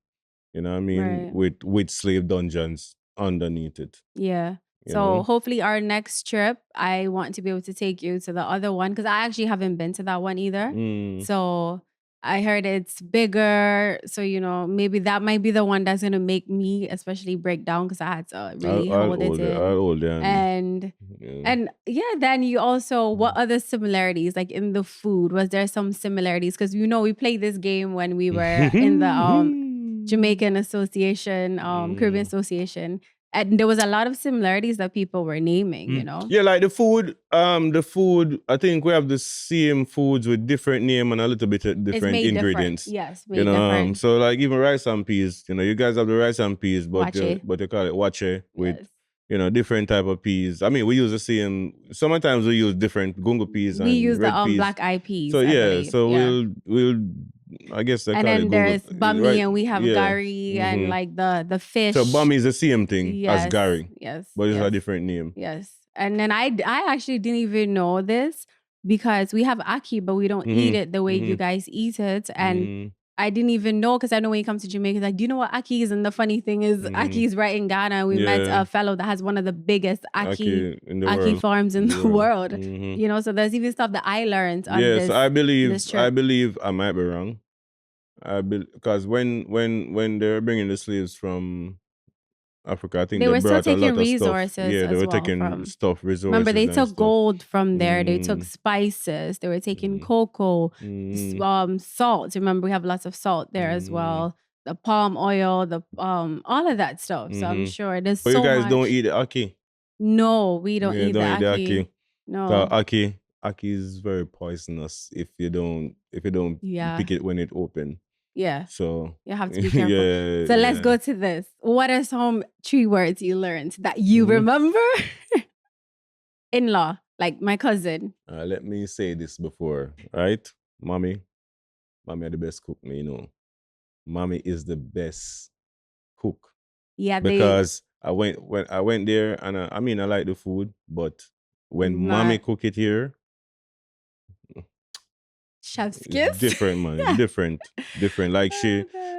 S1: You know what I mean?
S2: Right.
S1: With slave dungeons underneath it.
S2: Yeah.
S1: You
S2: So
S1: know?
S2: hopefully our next trip, I want to be able to take you to the other one because I actually haven't been to that one either.
S1: Mm.
S2: So I heard it's bigger. So, you know, maybe that might be the one that's going to make me especially break down because I had to really hold it in.
S1: I'll hold it
S2: And yeah, then you also, what other similarities like in the food? Was there some similarities? Because you know we played this game when we were in the Jamaican Association, Caribbean Association, and there was a lot of similarities that people were naming. You know,
S1: Yeah, like the food. I think we have the same foods with different name and a little bit of
S2: it's
S1: different
S2: made
S1: ingredients.
S2: different. Yes,
S1: You
S2: made
S1: know,
S2: different.
S1: so like even rice and peas. You know, you guys have the rice and peas, but
S2: Wache.
S1: you call it wache with.
S2: Yes.
S1: You know, different type of peas. I mean, we use the same. Sometimes we use different gungo peas
S2: We
S1: and
S2: use
S1: red
S2: the
S1: peas.
S2: black eyed peas.
S1: So
S2: I
S1: yeah,
S2: believe.
S1: so
S2: Yeah.
S1: we'll I guess they
S2: And
S1: call
S2: then
S1: it gungo,
S2: there's bami,
S1: right?
S2: and we have
S1: Yeah.
S2: gari and like the fish.
S1: So bami is the same thing as
S2: Yes,
S1: gari,
S2: yes,
S1: but it's a
S2: yes.
S1: different name.
S2: Yes. And then I actually didn't even know this because we have aki, but we don't eat it the way you guys eat it. And I didn't even know because I know when you come to Jamaica, it's like, do you know what aki is? And the funny thing is, aki is right in Ghana. We met a fellow that has one of the biggest aki farms in the world. You know, so there's even stuff that I learned on this.
S1: So I
S2: this trip.
S1: believe I might be wrong. Because when they were bringing the slaves from Africa, I think
S2: They
S1: they
S2: were still
S1: brought a
S2: taking
S1: lot of stuff.
S2: resources
S1: Yeah, they
S2: as
S1: were
S2: well
S1: taking
S2: from.
S1: stuff, resources.
S2: Remember, they
S1: and
S2: took
S1: stuff.
S2: gold from there. They took spices. They were taking cocoa, salt. Remember, we have lots of salt there as well. The palm oil, the all of that stuff. So I'm sure there's
S1: But
S2: so
S1: you guys
S2: much.
S1: don't eat the aki.
S2: No, we don't eat the
S1: don't eat
S2: aki.
S1: aki.
S2: No.
S1: Aki is very poisonous if you don't pick it when it open.
S2: Yeah.
S1: So
S2: you have to be careful. So let's go to this. What are some 3 words you learned that you remember? In-law, like my cousin.
S1: Let me say this before, right? Mommy are the best cook, me, you know. Mommy is the best cook.
S2: Yeah,
S1: because I went there and I mean I like the food, but when mommy cook it here,
S2: chef's kiss.
S1: Different, man. different. Like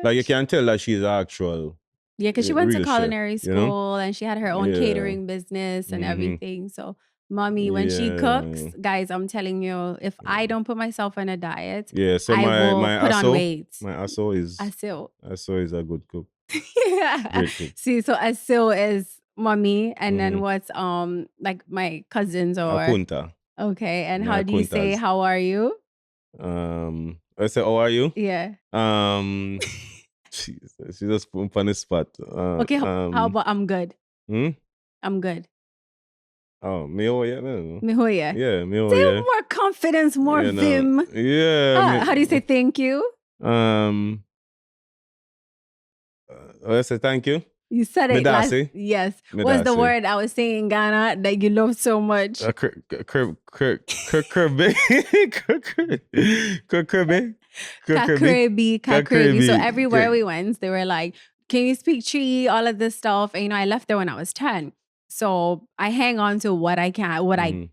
S1: like you can tell that she's actual.
S2: Yeah, because she went to
S1: real
S2: culinary
S1: chef,
S2: school,
S1: you know?
S2: and she had her own catering business and everything. So mommy, when she cooks, guys, I'm telling you, if I don't put myself on a diet,
S1: so
S2: I will
S1: my
S2: put on weight.
S1: My aso is a good cook.
S2: Yeah.
S1: Great cook.
S2: See, so aso is mommy, and then what's like my cousins or
S1: Akunta.
S2: Okay, and how do you say how are you?
S1: I say how are you?
S2: Yeah.
S1: She just put me on the spot.
S2: Okay, how about I'm good? I'm good.
S1: Oh, me oh yeah, no.
S2: Me oh yeah.
S1: Yeah, me oh
S2: Say
S1: yeah.
S2: more confidence, more
S1: You know,
S2: vim.
S1: Yeah.
S2: How do you say thank you?
S1: I say thank you.
S2: You said it last. Yes.
S1: Me
S2: What's the
S1: dasi.
S2: word I was saying in Ghana that you love so much?
S1: Kirby.
S2: Kakrebi. So everywhere we went, they were like, can you speak Tree? All of this stuff. And, you know, I left there when I was 10. So I hang on to what I can,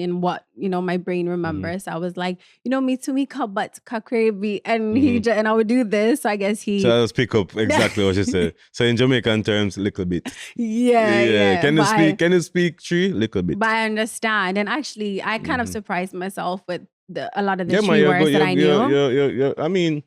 S2: and what, you know, my brain remembers. So I was like, you know, me to me but Kakrebi. And and I would do this. So I guess
S1: So I'll just pick up exactly what you said. So in Jamaican terms, little bit.
S2: Yeah.
S1: Can you speak Tree? Little bit.
S2: But I understand. And actually, I kind of surprised myself with a lot of the
S1: Yeah, man,
S2: tree
S1: you go,
S2: words that I knew.
S1: I mean,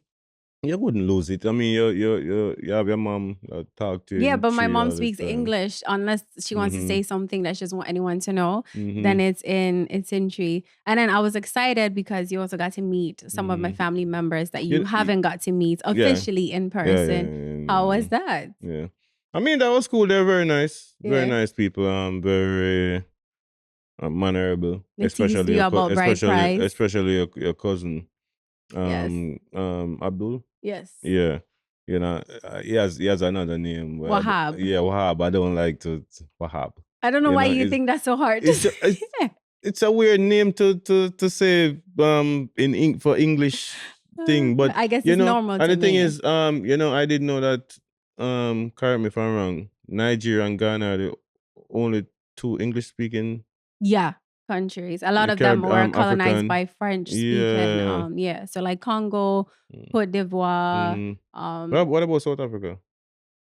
S1: you wouldn't lose it. I mean, you have your mom talk to you
S2: Yeah,
S1: in
S2: but my
S1: tree
S2: mom
S1: all the
S2: speaks
S1: time.
S2: English unless she wants to
S1: Mm-hmm.
S2: say something that she doesn't want anyone to know.
S1: Mm-hmm.
S2: Then it's in tree. And then I was excited because you also got to meet some of my
S1: Mm-hmm.
S2: family members that you
S1: You, you,
S2: haven't got to meet
S1: yeah,
S2: officially in
S1: yeah, yeah,
S2: person. How
S1: yeah,
S2: was that?
S1: yeah. I mean, that was cool. They're very
S2: Yeah.
S1: nice people. Very mannerable,
S2: They teased you about bride price.
S1: especially your cousin,
S2: Yes.
S1: Abdul.
S2: Yes.
S1: Yeah, he has another name.
S2: Wahab.
S1: Yeah, Wahab. I don't like to Wahab.
S2: I don't know
S1: You
S2: why
S1: know,
S2: you think that's so hard to
S1: it's ju-
S2: say.
S1: it's a weird name to say for English thing, but
S2: I guess it's normal
S1: and
S2: to
S1: the thing
S2: me.
S1: is, I didn't know that, correct me if I'm wrong, Nigeria and Ghana are the only two English speaking
S2: Yeah, countries. A lot of them were colonized
S1: African.
S2: by French speaking.
S1: Yeah.
S2: Yeah. So like Congo, Cote d'Ivoire.
S1: Mm-hmm.
S2: Um,
S1: What about South Africa?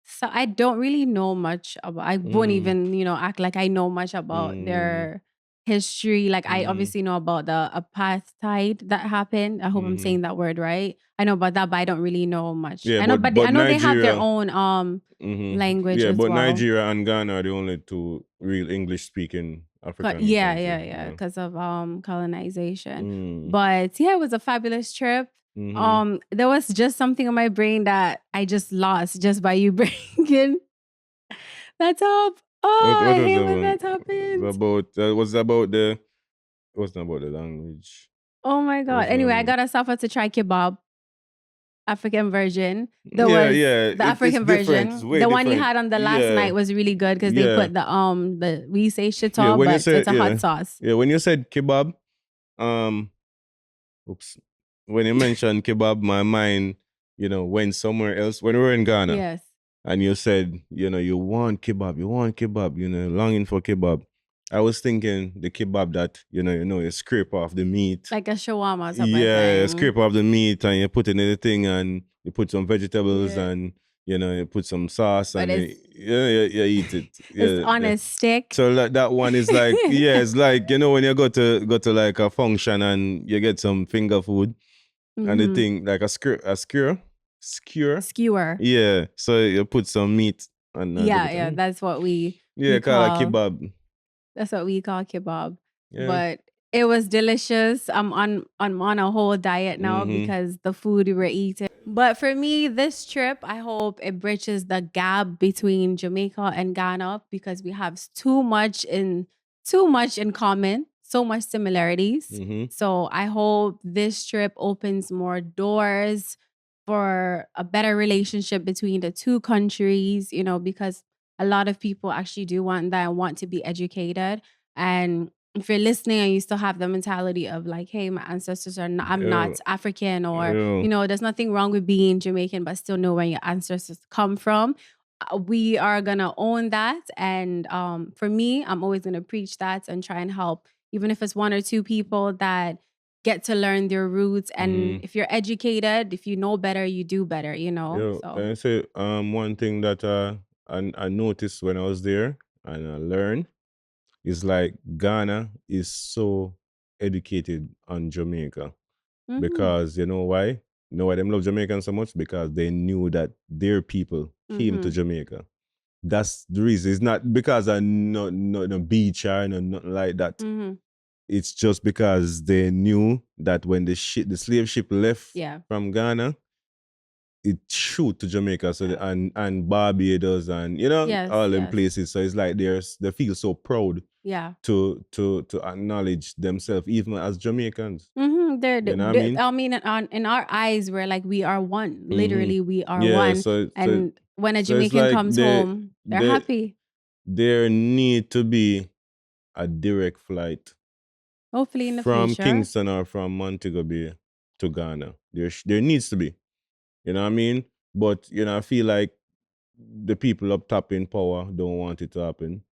S2: so I don't really know much about. I won't
S1: Mm,
S2: even act like I know much about
S1: mm,
S2: their history. Like I
S1: mm-hmm,
S2: obviously know about the apartheid that happened. I hope I'm
S1: mm-hmm.
S2: saying that word right. I know about that, but I don't really know much.
S1: Yeah,
S2: I know, but I
S1: but
S2: know they have their
S1: Nigeria.
S2: own
S1: Mm-hmm.
S2: language
S1: Yeah,
S2: as
S1: but
S2: well.
S1: Nigeria and Ghana are the only two real English speaking African
S2: Yeah,
S1: country.
S2: yeah, yeah, because of colonization.
S1: Mm,
S2: But yeah, it was a fabulous trip.
S1: mm-hmm.
S2: There was just something in my brain that I just lost just by you bringing that up. Oh,
S1: What
S2: I
S1: was
S2: hate
S1: that
S2: when
S1: one?
S2: that happens.
S1: Was about the it wasn't about the language.
S2: Oh my
S1: It
S2: god.
S1: was
S2: Anyway, I got Asafa to try kebab, African version. There
S1: Yeah,
S2: was
S1: yeah.
S2: the
S1: It's
S2: African
S1: different. It's
S2: version.
S1: way
S2: The one you
S1: different.
S2: had on the last
S1: Yeah,
S2: night was really good because they
S1: yeah,
S2: put the we say
S1: yeah.
S2: shito,
S1: When you
S2: but
S1: said
S2: it's a hot
S1: yeah,
S2: sauce.
S1: yeah. When you said kebab, um, oops. When you mentioned kebab, my mind, went somewhere else. When we were in Ghana,
S2: Yes.
S1: and you said, you want kebab, longing for kebab. I was thinking the kebab that, you scrape off the meat.
S2: Like a shawarma type of
S1: Yeah,
S2: thing.
S1: scrape off the meat and you put it in the thing and you put some vegetables
S2: Yeah.
S1: and, you put some sauce
S2: But
S1: and
S2: it's
S1: you eat it.
S2: it's
S1: Yeah,
S2: on
S1: yeah.
S2: a stick.
S1: So that one is like, yeah, it's like, when you go to like a function and you get some finger food and the
S2: Mhm.
S1: thing like a skewer.
S2: Skewer.
S1: Yeah, so you put some meat and
S2: Yeah,
S1: everything.
S2: yeah, that's what we
S1: Yeah,
S2: we
S1: call it
S2: call
S1: kebab.
S2: that's what we call kebab.
S1: Yeah.
S2: But it was delicious. I'm on a whole diet now
S1: Mm-hmm.
S2: because the food we were eating. But for me, this trip, I hope it bridges the gap between Jamaica and Ghana because we have too much in common, so much similarities.
S1: Mm-hmm.
S2: So I hope this trip opens more doors for a better relationship between the two countries, because a lot of people actually do want that and want to be educated. And if you're listening and you still have the mentality of like, hey, my ancestors are not, I'm
S1: Yeah.
S2: not African, or,
S1: Yeah.
S2: there's nothing wrong with being Jamaican, but still know where your ancestors come from. We are going to own that. And for me, I'm always going to preach that and try and help, even if it's one or two people that get to learn their roots. And
S1: Mm-hmm.
S2: if you're educated, if you know better, you do better,
S1: Yeah,
S2: So,
S1: and I say one thing that I noticed when I was there and I learned is like Ghana is so educated on Jamaica
S2: mhm,
S1: because you know why? You know why them love Jamaican so much? Because they knew that their people came to
S2: mhm,
S1: Jamaica. That's the reason. It's not because I no beach or nothing like that.
S2: mhm.
S1: It's just because they knew that when the slave ship left
S2: Yeah.
S1: from Ghana, it shoot to Jamaica, so and Barbados and
S2: Yes,
S1: all them
S2: yes.
S1: places. So it's like they feel so proud
S2: Yeah.
S1: to acknowledge themselves even as Jamaicans.
S2: They're
S1: You know what I mean?
S2: I mean, in our eyes, we're like we are one.
S1: Mm-hmm.
S2: Literally, we are
S1: Yeah.
S2: one.
S1: So
S2: And when a
S1: so it's
S2: Jamaican
S1: like
S2: comes home, they're
S1: they
S2: happy.
S1: there need to be a direct flight
S2: Hopefully, in the
S1: from
S2: future.
S1: Kingston or from Montego Bay to Ghana. There needs to be. You know what I mean? But I feel like the people up top in power don't want it to happen.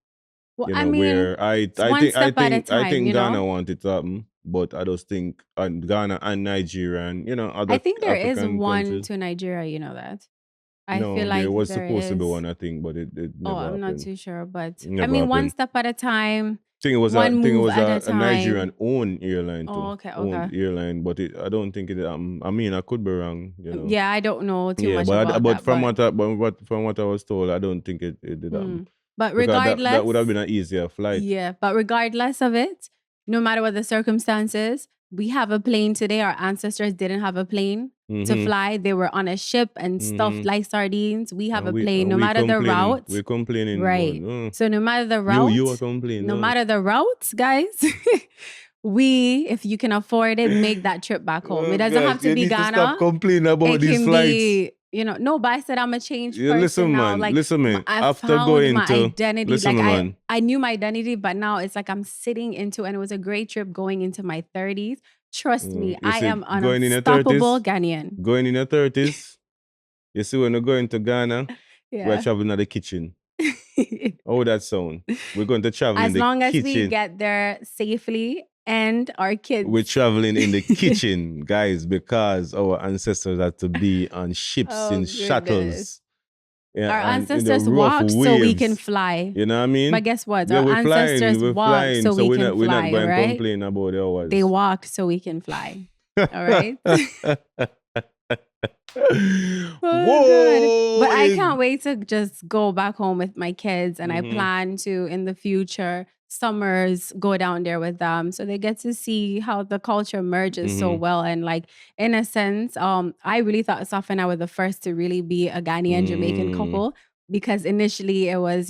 S2: Well, I mean,
S1: Where I
S2: it's
S1: I
S2: one
S1: think I
S2: step at a
S1: think I
S2: time.
S1: think Ghana want it to happen, but I just think Ghana and Nigeria and
S2: I
S1: other
S2: think there is
S1: African
S2: one
S1: countries.
S2: to Nigeria. You know that. I feel
S1: No, there
S2: like
S1: was
S2: there
S1: supposed to be
S2: is.
S1: one, I think, but it
S2: Oh,
S1: never
S2: I'm not
S1: happened.
S2: too sure, but I
S1: Never
S2: mean, one
S1: happened.
S2: step at a time. One
S1: Think it
S2: move
S1: was
S2: at a
S1: a Nigerian
S2: time.
S1: owned airline
S2: Oh,
S1: too,
S2: okay,
S1: owned
S2: okay.
S1: airline, but I don't think it. I mean, I could be wrong,
S2: Yeah, I don't know too
S1: Yeah,
S2: much about
S1: but
S2: that, but
S1: from what I was told, I don't think it did happen
S2: mm. But
S1: because that would have
S2: regardless,
S1: been an easier flight.
S2: yeah, but regardless of it, no matter what the circumstances, we have a plane today. Our ancestors didn't have a plane to
S1: Mm-hmm.
S2: fly. They were on a ship and stuffed
S1: Mm-hmm.
S2: like sardines. We have a plane,
S1: And
S2: no
S1: we
S2: matter the
S1: complaining.
S2: route.
S1: We're complaining,
S2: Right.
S1: going.
S2: So no matter the
S1: You are
S2: route,
S1: complaining.
S2: no matter the route, guys, we, if you can afford it, make that trip back home. It
S1: Oh,
S2: doesn't
S1: guys,
S2: have to
S1: you
S2: be
S1: need to stop
S2: Ghana.
S1: complaining
S2: It
S1: about these
S2: can
S1: flights.
S2: be, no, but I said I'm a changed
S1: You
S2: person
S1: listen,
S2: now.
S1: man.
S2: Like
S1: Listen, man.
S2: I
S1: After
S2: found
S1: going
S2: my
S1: to
S2: identity.
S1: listen,
S2: Like
S1: man.
S2: I knew my identity, but now it's like I'm sitting into, and it was a great trip going into my 30s. Trust me,
S1: You
S2: I
S1: see,
S2: am an unstoppable Ghanaian.
S1: going in your 30s, you see, when we're going to Ghana, we're
S2: Yeah.
S1: traveling at the kitchen. Oh, that sound. We're going to travel in
S2: As
S1: the
S2: long as we
S1: kitchen.
S2: get there safely and our kids.
S1: We're traveling in the kitchen, guys, because our ancestors had to be on ships,
S2: Oh
S1: in
S2: goodness.
S1: shuttles, yeah,
S2: Our
S1: and in the
S2: ancestors
S1: rough
S2: walked so we can
S1: waves.
S2: fly.
S1: You know what I mean?
S2: But guess what?
S1: Yeah,
S2: Our ancestors
S1: we're
S2: walked
S1: flying,
S2: so
S1: so
S2: we can
S1: we're not
S2: fly,
S1: going to
S2: right?
S1: complain about the hours.
S2: They walked so we can fly. All right. Oh god. But I
S1: Whoa!
S2: can't wait to just go back home with my kids, and I plan to in the future summers go down there with them so they get to see how the culture merges so well. And like in a sense, I really thought Asafa and I were the first to really be a Ghanaian Jamaican couple, because initially it was,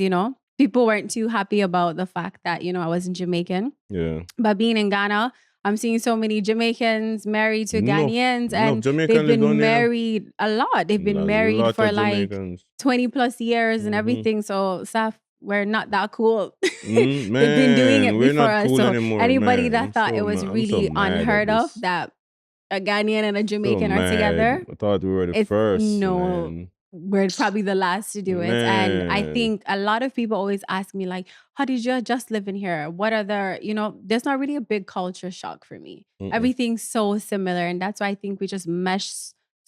S2: people weren't too happy about the fact that, I wasn't Jamaican.
S1: Yeah.
S2: But being in Ghana, I'm seeing so many Jamaicans married to
S1: Enough,
S2: Ghanaians,
S1: enough
S2: and they've
S1: Jamaican live down
S2: been
S1: there.
S2: married a lot. They've been
S1: A
S2: married
S1: lot
S2: for
S1: of
S2: like
S1: Jamaicans.
S2: 20 plus years and everything. So, Saf, we're not that cool. They've been doing
S1: Man,
S2: it
S1: we're
S2: before
S1: not
S2: us.
S1: cool
S2: So,
S1: anymore,
S2: anybody
S1: man.
S2: that thought it was
S1: I'm so
S2: really
S1: mad at
S2: unheard of
S1: this.
S2: that a Ghanaian and a
S1: So
S2: Jamaican are
S1: mad.
S2: together,
S1: I thought we were the
S2: it's
S1: first,
S2: no,
S1: man.
S2: we're probably the last to do it. And I
S1: Man.
S2: think a lot of people always ask me, like, how did you adjust living here? What other, there's not really a big culture shock for me. Everything's so similar. And that's why I think we just mesh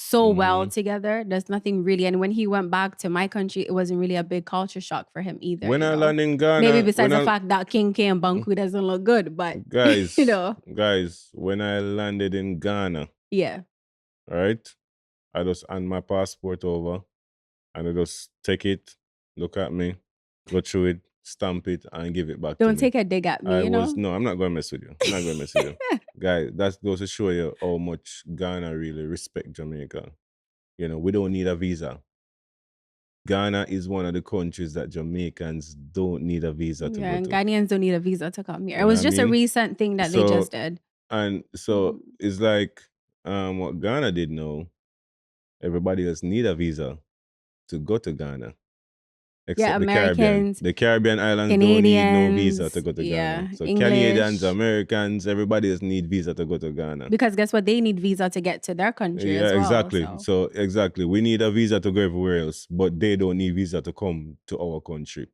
S2: so well together. There's nothing really. And when he went back to my country, it wasn't really a big culture shock for him either.
S1: When I land in Ghana,
S2: maybe besides the fact that King K and Banku doesn't look good, but
S1: guys, guys, when I landed in Ghana,
S2: yeah,
S1: right, I just hand my passport over, and I just take it, look at me, go through it, stamp it, and give it back to me.
S2: Don't take a dig at me,
S1: No, I'm not going to mess with you. I'm not going to mess with you. Guys, that goes to show you how much Ghana really respect Jamaica. We don't need a visa. Ghana is one of the countries that Jamaicans don't need a visa to
S2: Yeah,
S1: go
S2: and
S1: to.
S2: Ghanaians don't need a visa to come here.
S1: You
S2: It
S1: know
S2: was
S1: what I
S2: just a
S1: mean?
S2: recent thing that they just did.
S1: And so it's like what Ghana did now, everybody else need a visa to go to Ghana. Except the Caribbean.
S2: Americans,
S1: The Caribbean islands don't need no visa to go to Ghana. So Canadians,
S2: English.
S1: Americans, everybody else need visa to go to Ghana.
S2: Because guess what? They need visa to get to their country
S1: Yeah,
S2: as well.
S1: exactly. So exactly. We need a visa to go everywhere else, but they don't need visa to come to our country.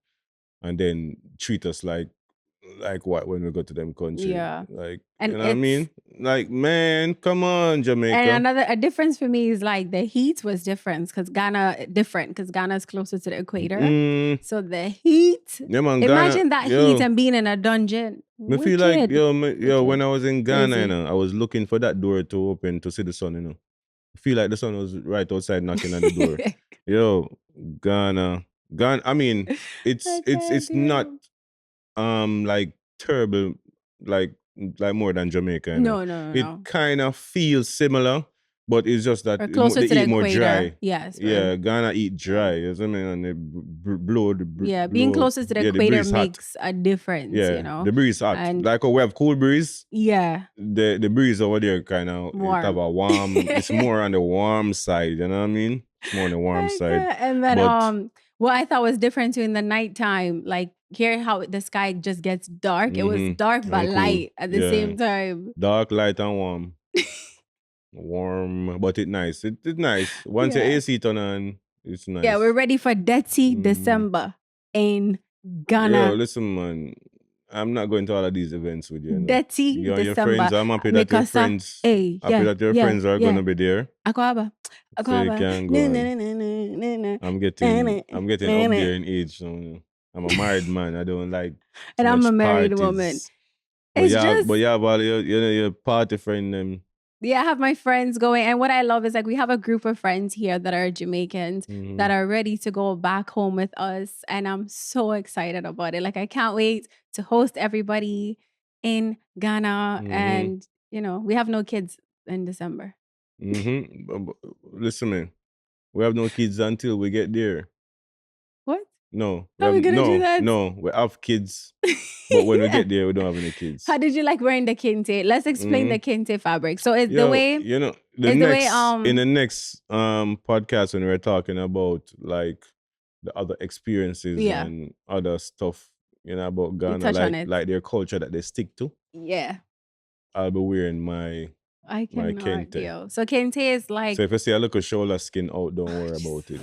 S1: And then treat us like what when we go to them country.
S2: Yeah.
S1: Like,
S2: And
S1: you know what I mean? Like, man, come on, Jamaica.
S2: And a difference for me is like the heat was different because Ghana is closer to the equator. So the heat.
S1: Yeah, man,
S2: imagine
S1: Ghana,
S2: that heat and being in a dungeon.
S1: I feel like
S2: Wicked.
S1: when I was in Ghana,
S2: Crazy.
S1: I was looking for that door to open to see the sun, I feel like the sun was right outside knocking at the door. Ghana. I mean, it's not like terrible like more than Jamaica.
S2: No.
S1: It kind of feels similar, but it's just that
S2: Or closer
S1: they
S2: to the
S1: eat more
S2: equator.
S1: dry.
S2: Yes.
S1: Yeah, Ghana eat dry. You know what I mean? And they blow the
S2: being closer to the equator makes a difference.
S1: Yeah, the breeze hot.
S2: And
S1: like we have cool breeze.
S2: Yeah.
S1: The breeze over there kind of have a warm. It's more on the warm side. You know what I mean? It's more on the warm side.
S2: And then what I thought was different too in the nighttime, like here how the sky just gets dark. It was dark but light at the same time.
S1: Dark, light, and warm. Warm, but it's nice. It's nice. Once your AC turn on, it's nice.
S2: Yeah, we're ready for Dirty December in Ghana.
S1: Yo, listen, man. I'm not going to all of these events with you.
S2: Dirty
S1: December. Your friends, I'm happy that your friends, happy that your friends are going to be there.
S2: Akwaba.
S1: So you can go. I'm getting up there in age. So I'm a married man. I don't like too
S2: And I'm a
S1: much
S2: married woman.
S1: parties.
S2: It's
S1: But
S2: just
S1: yeah, but your party friend them.
S2: yeah, I have my friends going. And what I love is like we have a group of friends here that are Jamaicans that
S1: Mhm.
S2: are ready to go back home with us. And I'm so excited about it. Like I can't wait to host everybody in Ghana.
S1: Mhm.
S2: And, we have no kids in December.
S1: Mhm. Listen, man. We have no kids until we get there.
S2: What?
S1: No, we
S2: How are
S1: have
S2: we gonna do that?
S1: no. We have kids, but when we
S2: Yeah.
S1: get there, we don't have any
S2: How
S1: kids.
S2: did you like wearing the kente? Let's explain the
S1: Mhm.
S2: kente fabric. So it's the
S1: Yo,
S2: way,
S1: you know,
S2: it's the way
S1: in the next podcast when we're talking about like the other experiences
S2: yeah,
S1: and other stuff, about
S2: we
S1: Ghana,
S2: touch on it.
S1: like their culture that they stick to,
S2: Yeah.
S1: I'll be wearing my
S2: I cannot
S1: kente.
S2: deal. So kente is
S1: So
S2: like
S1: if I see a little shoulder skin out, don't worry about it.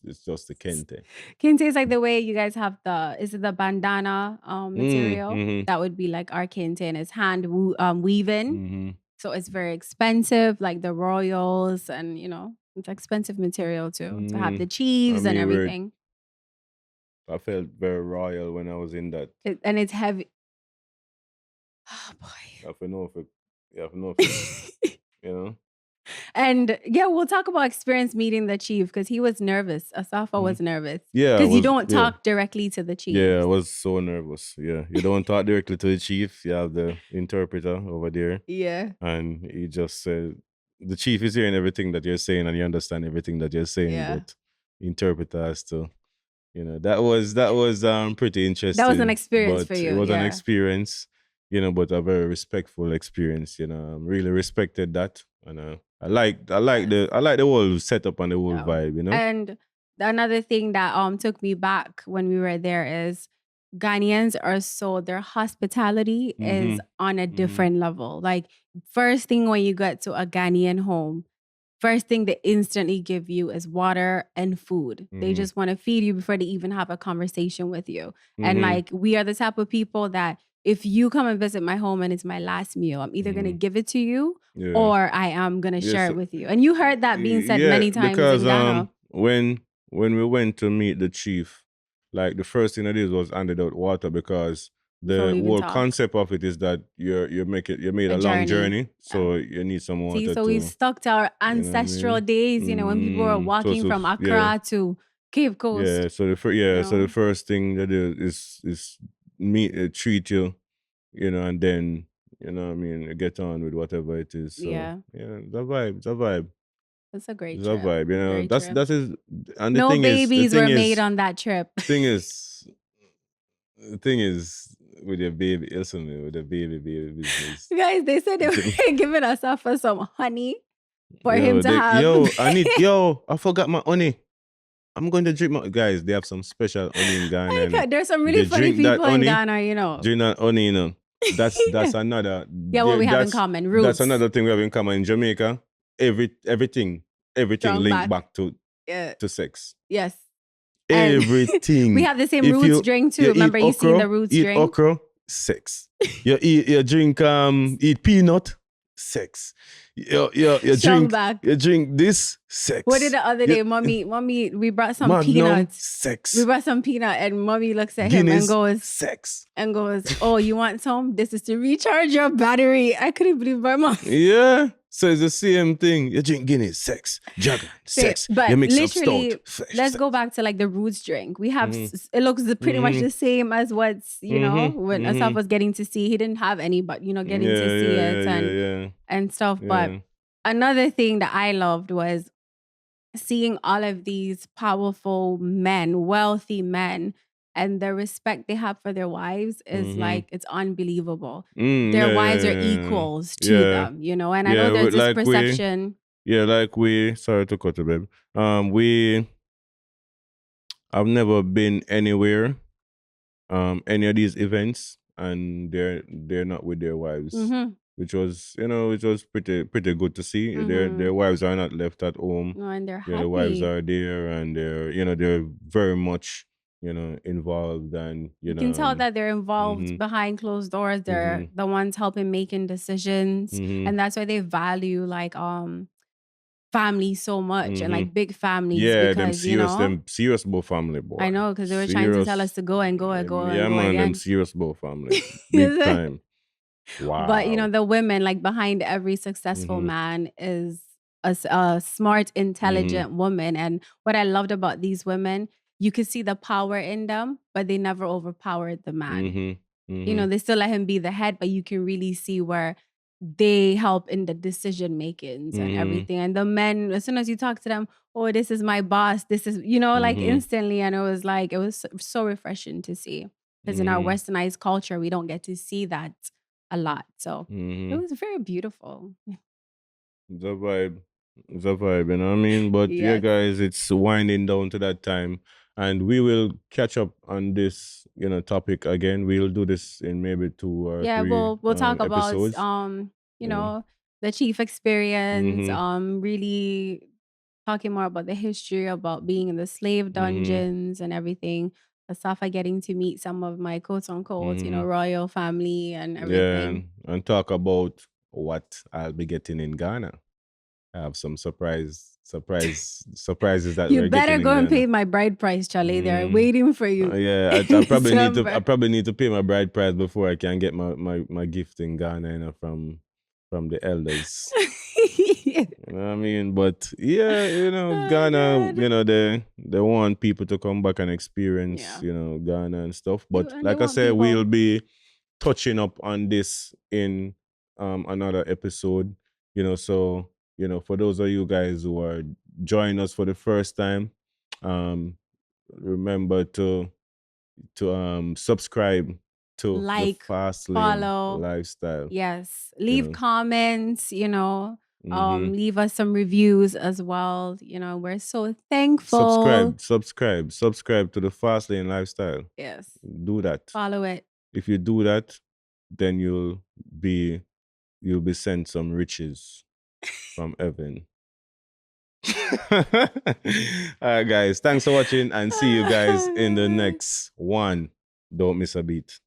S1: It's just the kente.
S2: kente is like the way you guys have is it the bandana material?
S1: Mm-hmm.
S2: That would be like our kente and it's weaving.
S1: Mm-hmm.
S2: So it's very expensive, like the royals and it's expensive material too. To have
S1: Mm.
S2: the
S1: I
S2: chiefs and
S1: mean,
S2: everything.
S1: I felt very royal when I was in that.
S2: And it's heavy. Oh boy.
S1: I have to know if it, you have to know if it, you know.
S2: And yeah, we'll talk about experience meeting the chief because he was nervous. Asafa
S1: Mm.
S2: was nervous
S1: Yeah, I
S2: because you
S1: was.
S2: don't
S1: Yeah,
S2: talk directly to the
S1: yeah, I
S2: chiefs.
S1: was so nervous. Yeah, you don't talk directly to the chief. You have the interpreter over there,
S2: Yeah,
S1: and he just said the chief is hearing everything that you're saying, and you understand everything that you're saying,
S2: yeah.
S1: but interpreter has to. That was pretty
S2: That was an
S1: interesting,
S2: experience for
S1: but it
S2: you.
S1: was an
S2: Yeah.
S1: experience, but a very respectful experience. I really respected that, and
S2: Yes.
S1: I like the whole setup and the whole
S2: Yeah.
S1: vibe.
S2: And another thing that took me back when we were there is Ghanaians are so their hospitality is
S1: Mhm.
S2: on a
S1: Mhm.
S2: different level. Like first thing when you get to a Ghanaian home, first thing they instantly give you is water and food. They
S1: Mhm.
S2: just want to feed you before they even have a conversation with you. And
S1: Mhm.
S2: like we are the type of people that if you come and visit my home and it's my last meal, I'm either going to
S1: Mhm.
S2: give it to you
S1: Yeah.
S2: or I am going to share
S1: Yes.
S2: it with you. And you heard that being said
S1: Yeah,
S2: many times
S1: because
S2: in Ghana
S1: when we went to meet the chief, like the first thing I did was handed out water because
S2: before
S1: the
S2: we even
S1: whole
S2: talk.
S1: concept of it is that you made
S2: A
S1: a long
S2: journey.
S1: journey,
S2: Yeah.
S1: so you need some
S2: See,
S1: water
S2: so we've
S1: to,
S2: stuck to our
S1: you know what I
S2: ancestral
S1: mean?
S2: days, when people were walking from
S1: Yeah,
S2: Accra to Cape Coast,
S1: yeah. So the first thing they do is meet treat you, and then what I mean, get on with whatever it is. So
S2: yeah,
S1: yeah, the vibe, the vibe.
S2: it's a great
S1: It's a
S2: trip.
S1: vibe,
S2: Great
S1: That's
S2: trip.
S1: that is, and
S2: No babies were made on that trip.
S1: thing is, the thing is with your baby. Listen, man, with the baby business.
S2: Guys, they said they
S1: The
S2: were
S1: thing,
S2: giving us for some honey for him to have.
S1: I forgot my honey. I'm going to drink my guys. They have some special honey in Ghana, and
S2: There's some
S1: if
S2: really
S1: you
S2: funny
S1: drink that
S2: people in
S1: honey,
S2: Ghana.
S1: drink that honey, that's
S2: Yeah.
S1: another.
S2: Yeah, what we have in common.
S1: That's
S2: Roots.
S1: another thing we have in common in Jamaica. Everything, everything
S2: Strong
S1: linked
S2: back.
S1: back
S2: Yeah.
S1: to sex.
S2: Yes. And we
S1: Everything.
S2: have the same
S1: If
S2: roots drink too.
S1: you
S2: Remember you seen the roots
S1: eat
S2: drink?
S1: okra, sex. You drink eat peanut, sex.
S2: Strong back.
S1: You drink this,
S2: What did
S1: sex.
S2: the other
S1: You,
S2: day, mommy, we brought some
S1: Magnum,
S2: peanuts. We
S1: sex.
S2: brought some peanut and mommy looks at him
S1: Guinness, sex.
S2: oh, you want some? This is to recharge your battery. I couldn't believe my mom.
S1: Yeah. So it's the same thing. You drink Guinness, sex. Jagger, sex. You
S2: But
S1: mix up
S2: literally,
S1: stout, sex.
S2: let's go back to like the roots drink. We have,
S1: Mm-hmm.
S2: it looks pretty much
S1: Mm-hmm.
S2: the same as what's, when Asaf
S1: Mm-hmm.
S2: was getting to see, he didn't have any, but, getting to
S1: Yeah,
S2: see
S1: yeah,
S2: it
S1: yeah, yeah, yeah.
S2: and stuff. But
S1: Yeah.
S2: another thing that I loved was seeing all of these powerful men, wealthy men, and the respect they have for their wives is
S1: Mm-hmm.
S2: like it's unbelievable.
S1: Yeah,
S2: Their wives are
S1: yeah,
S2: equals to
S1: yeah,
S2: them, and I know
S1: yeah.
S2: there's this perception.
S1: Like we. Sorry to cut you, babe. We. I've never been anywhere, any of these events, and they're not with their wives,
S2: Mm-hmm.
S1: which was pretty good to see. Their
S2: Mm-hmm.
S1: wives are not left at home.
S2: No, and they're
S1: The wives
S2: happy.
S1: are there, and they're very much involved, and
S2: You can tell that they're involved
S1: mm-hmm,
S2: behind closed doors. They're
S1: mm-hmm,
S2: the ones helping making decisions.
S1: mm-hmm,
S2: And that's why they value like family so much and
S1: Mm-hmm.
S2: like big families
S1: Yeah,
S2: because, you know,
S1: them serious boy family boy.
S2: I know because they were trying to tell us
S1: Serious.
S2: to go and go and go and
S1: Yeah,
S2: go
S1: man, them
S2: again.
S1: serious boy family. Big time.
S2: But you know,
S1: Wow.
S2: the women, like behind every successful
S1: Mm-hmm.
S2: man is a smart,
S1: Mm-hmm.
S2: intelligent woman. And what I loved about these women, you could see the power in them, but they never overpowered the man.
S1: Mm-hmm.
S2: You
S1: Mm-hmm.
S2: know, they still let him be the head, but you can really see where they help in the decision makings and
S1: Mm-hmm.
S2: everything. And the men, as soon as you talk to them, oh, this is my boss, this is, you know, like
S1: Mm-hmm.
S2: instantly. And it was like, it was so refreshing to see. Because in our
S1: Mm-hmm.
S2: westernized culture, we don't get to see that a lot. So it
S1: Mm-hmm.
S2: was very beautiful.
S1: The vibe. The vibe, you know what I mean? But yeah,
S2: Yes.
S1: guys, it's winding down to that time. And we will catch up on this, topic again. We'll do this in maybe two or
S2: Yeah,
S1: three
S2: we'll talk about
S1: episodes.
S2: you
S1: Yeah.
S2: know, the chief experience,
S1: Mm-hmm.
S2: really talking more about the history, about being in the slave
S1: Mm-hmm.
S2: dungeons and everything. Asafa getting to meet some of my quote unquote, you know,
S1: Mm-hmm.
S2: royal family and
S1: Yeah,
S2: everything.
S1: and talk about what I'll be getting in Ghana. I have some surprises that
S2: You
S1: we're getting
S2: better
S1: in
S2: go and
S1: Ghana.
S2: pay my bride price, Charlie. They're
S1: Mm.
S2: waiting for you
S1: Yeah,
S2: in
S1: I
S2: December.
S1: probably need to pay my bride price before I can get my gift in Ghana, from the elders. You know what I mean? But yeah,
S2: Oh
S1: Ghana,
S2: God.
S1: they want people to come back and experience,
S2: Yeah.
S1: Ghana and stuff. But
S2: And they
S1: like I
S2: want
S1: said, we'll
S2: people
S1: be touching up on this in another episode. So for those of you guys who are joining us for the first time, um, remember to subscribe to the
S2: like,
S1: Fast Lane
S2: follow.
S1: Lifestyle.
S2: Yes.
S1: You
S2: Leave
S1: know.
S2: comments, you know,
S1: Mm-hmm.
S2: leave us some reviews as well. You know, we're so thankful.
S1: Subscribe to the Fast Lane Lifestyle.
S2: Yes.
S1: Do that.
S2: Follow it.
S1: If you do that, then be you'll be sent some riches from heaven. All right, guys. Thanks for watching and see you guys
S2: Oh,
S1: in the
S2: God.
S1: next one. Don't miss a beat.